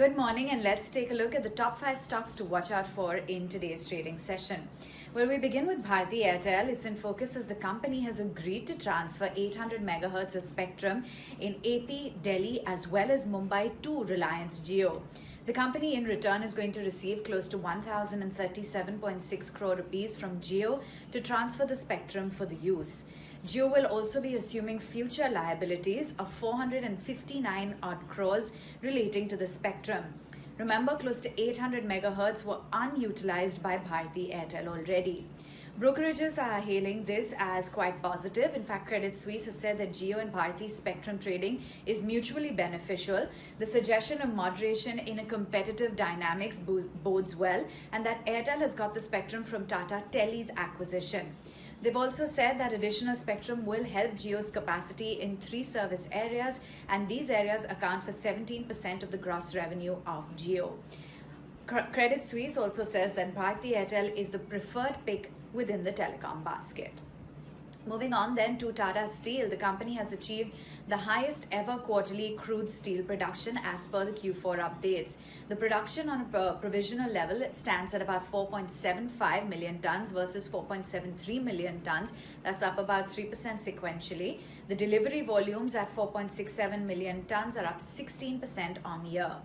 Good morning, and let's take a look at the top 5 stocks to watch out for in today's trading session. Well, we begin with Bharti Airtel. It's in focus as the company has agreed to transfer 800 megahertz of spectrum in AP, Delhi as well as Mumbai to Reliance Jio. The company in return is going to receive close to 1,037.6 crore rupees from Jio to transfer the spectrum for the use. Jio will also be assuming future liabilities of 459 odd crores relating to the spectrum. Remember, close to 800 megahertz were unutilized by Bharti Airtel already. Brokerages are hailing this as quite positive. In fact, Credit Suisse has said that Jio and Bharti spectrum trading is mutually beneficial. The suggestion of moderation in a competitive dynamics bodes well, and that Airtel has got the spectrum from Tata Tele's acquisition. They've also said that additional spectrum will help Jio's capacity in 3 service areas, and these areas account for 17% of the gross revenue of Jio. Credit Suisse also says that Bharti Airtel is the preferred pick within the telecom basket. Moving on then to Tata Steel, the company has achieved the highest ever quarterly crude steel production as per the Q4 updates. The production on a provisional level stands at about 4.75 million tons versus 4.73 million tons. That's up about 3% sequentially. The delivery volumes at 4.67 million tons are up 16% on year.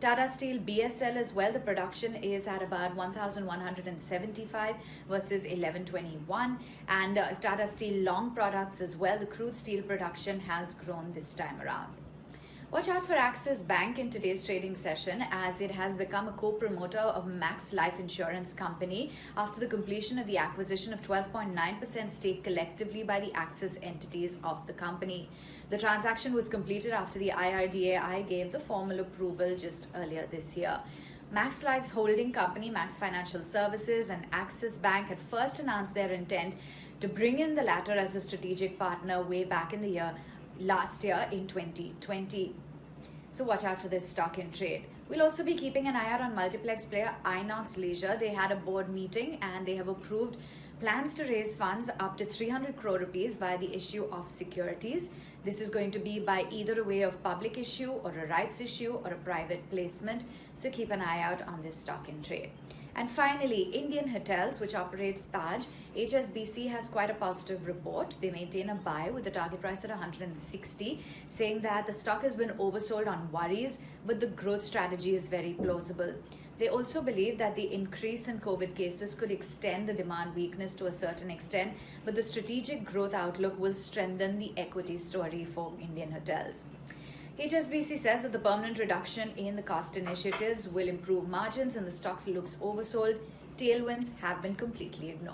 Tata Steel BSL as well, the production is at about 1,175 versus 1121, and Tata Steel long products as well, the crude steel production has grown this time around. Watch out for Axis Bank in today's trading session as it has become a co-promoter of Max Life Insurance Company after the completion of the acquisition of 12.9% stake collectively by the Axis entities of the company. The transaction was completed after the IRDAI gave the formal approval just earlier this year. Max Life's holding company, Max Financial Services, and Axis Bank had first announced their intent to bring in the latter as a strategic partner way back in the last year in 2020. So watch out for this stock in trade. We'll also be keeping an eye out on multiplex player Inox Leisure. They had a board meeting and they have approved plans to raise funds up to 300 crore rupees via the issue of securities. This is going to be by either a way of public issue or a rights issue or a private placement. So keep an eye out on this stock in trade. And finally, Indian Hotels, which operates Taj, HSBC has quite a positive report. They maintain a buy with the target price at 160, saying that the stock has been oversold on worries, but the growth strategy is very plausible. They also believe that the increase in COVID cases could extend the demand weakness to a certain extent, but the strategic growth outlook will strengthen the equity story for Indian Hotels. HSBC says that the permanent reduction in the cost initiatives will improve margins and the stock looks oversold. Tailwinds have been completely ignored.